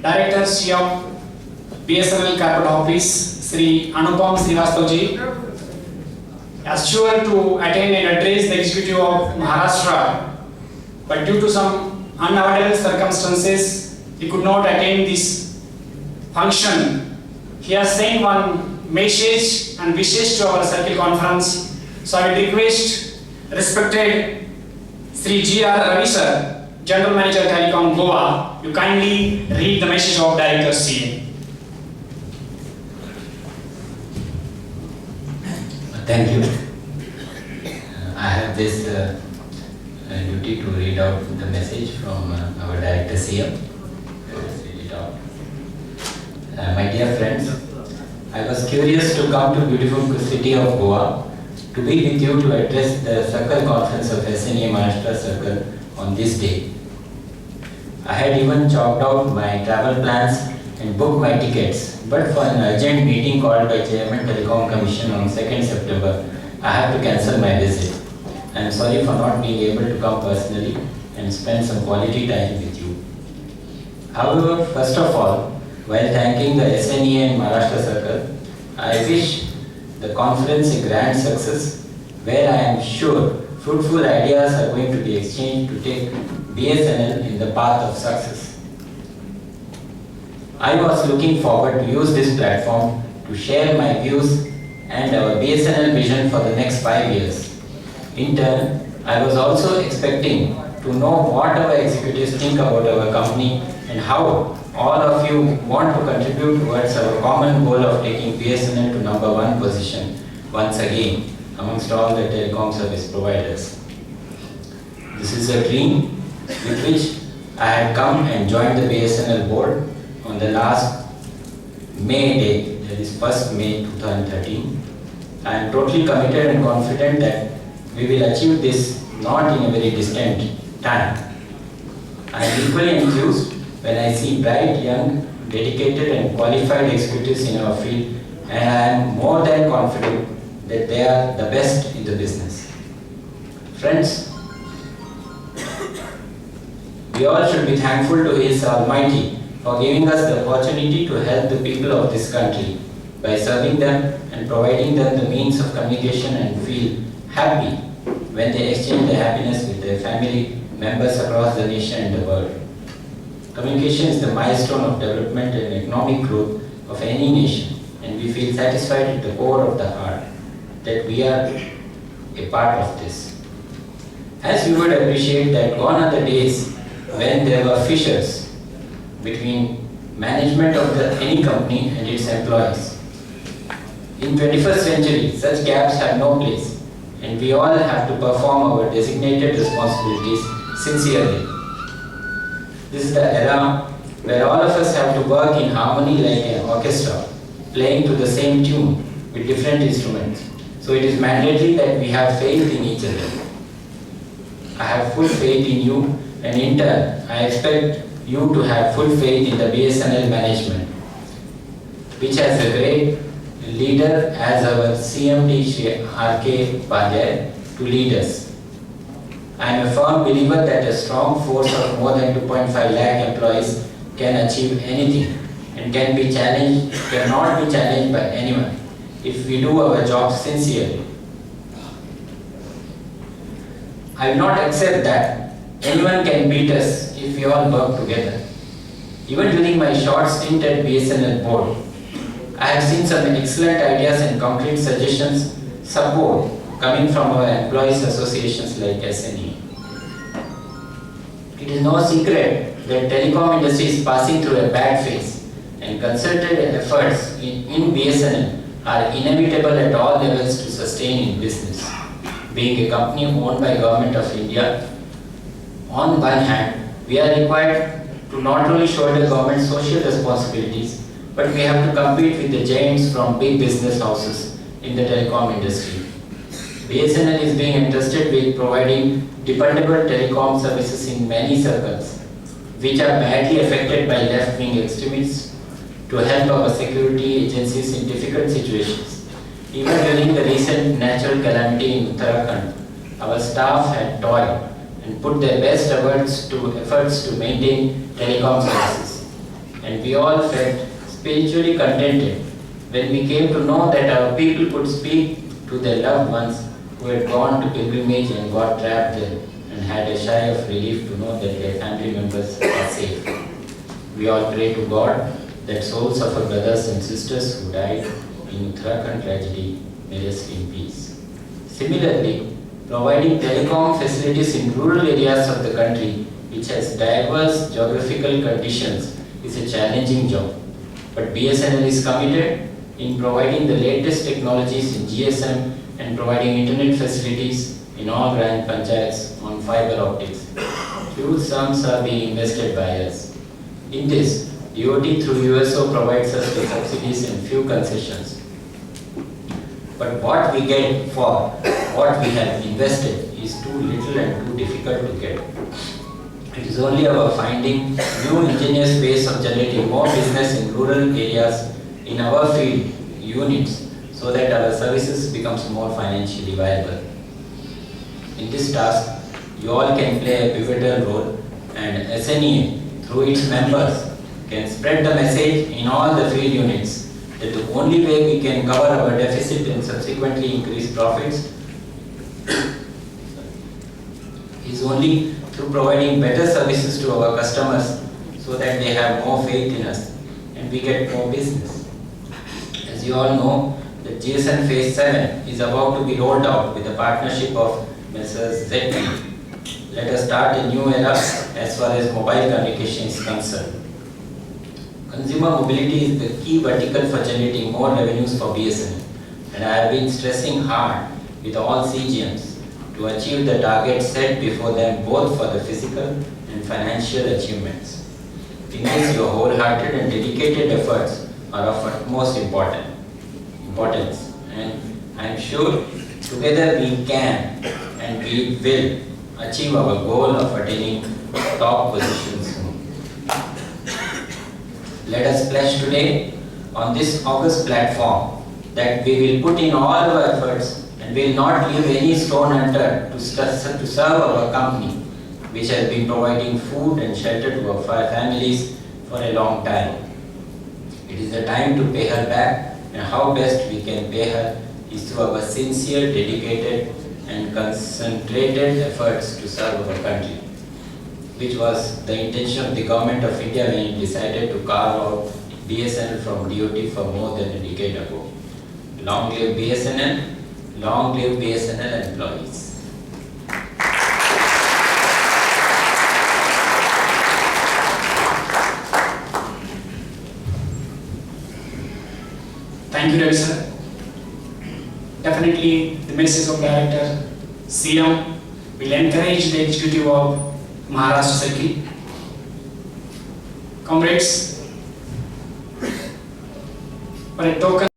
Director CM BSNL Corporate Office, Sri Anupam Srivastava ji, assured to attend and address the executive of Maharashtra, but due to some unavoidable circumstances, he could not attend this function. He has sent one message and wishes to our circle conference. So I will request respected Sri G.R. Ravi sir, General Manager Telecom Goa, you kindly read the message of Director CM. Thank you. I have this duty to read out the message from our Director CM. Let's read it out. My dear friends, I was curious to come to beautiful city of Goa to be with you to address the Circle Conference of SNA Maharashtra Circle on this day. I had even chalked out my travel plans and booked my tickets, but for an urgent meeting called by Chairman Telecom Commission on 2nd September, I had to cancel my visit. I am sorry for not being able to come personally and spend some quality time with you. However, first of all, while thanking the SNA and Maharashtra Circle, I wish the conference a grand success, where I am sure fruitful ideas are going to be exchanged to take BSNL in the path of success. I was looking forward to use this platform to share my views and our BSNL vision for the next 5 years. In turn, I was also expecting to know what our executives think about our company and how all of you want to contribute towards our common goal of taking BSNL to #1 position once again amongst all the telecom service providers. This is a dream with which I had come and joined the BSNL board on the last May date, that is 1st May 2013. I am totally committed and confident that we will achieve this not in a very distant time. I am equally enthused when I see bright, young, dedicated and qualified executives in our field, and I am more than confident that they are the best in the business. Friends, we all should be thankful to His Almighty for giving us the opportunity to help the people of this country by serving them and providing them the means of communication and feel happy when they exchange their happiness with their family members across the nation and the world. Communication is the milestone of development and economic growth of any nation, and we feel satisfied at the core of the heart that we are a part of this. As you would appreciate that gone are the days when there were fissures between management of any company and its employees. In 21st century, such gaps have no place, and we all have to perform our designated responsibilities sincerely. This is the era where all of us have to work in harmony like an orchestra, playing to the same tune with different instruments. So it is mandatory that we have faith in each other. I have full faith in you, and in turn, I expect you to have full faith in the BSNL management, which has a great leader as our CMD Shri R.K. Pandya to lead us. I am a firm believer that a strong force of more than 2.5 lakh employees can achieve anything and cannot be challenged by anyone if we do our job sincerely. I will not accept that anyone can beat us if we all work together. Even during my short stint at BSNL board, I have seen some excellent ideas and concrete suggestions, support coming from our employees associations like SNE. It is no secret that telecom industry is passing through a bad phase, and concerted efforts in BSNL are inevitable at all levels to sustain in business. Being a company owned by Government of India, on one hand, we are required to not only shoulder government social responsibilities, but we have to compete with the giants from big business houses in the telecom industry. BSNL is being entrusted with providing dependable telecom services in many circles, which are badly affected by left-wing extremists, to help our security agencies in difficult situations. Even during the recent natural calamity in Uttarakhand, our staff had toiled and put their best efforts to maintain telecom services. and we all felt spiritually contented when we came to know that our people could speak to their loved ones who had gone to pilgrimage and got trapped there and had a sigh of relief to know that their family members are safe. We all pray to God that souls of our brothers and sisters who died in Uttarakhand tragedy may rest in peace. Similarly, providing telecom facilities in rural areas of the country which has diverse geographical conditions is a challenging job. But BSNL is committed in providing the latest technologies in GSM and providing internet facilities in all Gram Panchayats on fiber optics. Huge sums are being invested by us. In this, DOT through USO provides us with subsidies and few concessions. But what we get for what we have invested is too little and too difficult to get. It is only our finding new ingenious ways of generating more business in rural areas in our field units so that our services becomes more financially viable. In this task, you all can play a pivotal role, and SNEA through its members can spread the message in all the field units that the only way we can cover our deficit and subsequently increase profits is only through providing better services to our customers so that they have more faith in us and we get more business. As you all know, the GSM Phase 7 is about to be rolled out with the partnership of Messrs. ZTE. Let us start a new era as far as mobile communication is concerned. Consumer mobility is the key vertical for generating more revenues for BSNL, and I have been stressing hard with all CGMs to achieve the targets set before them both for the physical and financial achievements. In this, your wholehearted and dedicated efforts are of utmost importance, and I am sure together we can and we will achieve our goal of attaining top positions soon. Let us pledge today on this august platform that we will put in all our efforts and will not leave any stone unturned to serve our company, which has been providing food and shelter to our families for a long time. It is the time to pay her back, and how best we can pay her is through our sincere, dedicated and concentrated efforts to serve our country, which was the intention of the Government of India when it decided to carve out BSNL from DOT for more than a decade ago. Long live BSNL, long live BSNL employees. Thank you, Ravi sir. Definitely, the message of Director CM will encourage the executive of Maharashtra Circuit. Comrades, for a token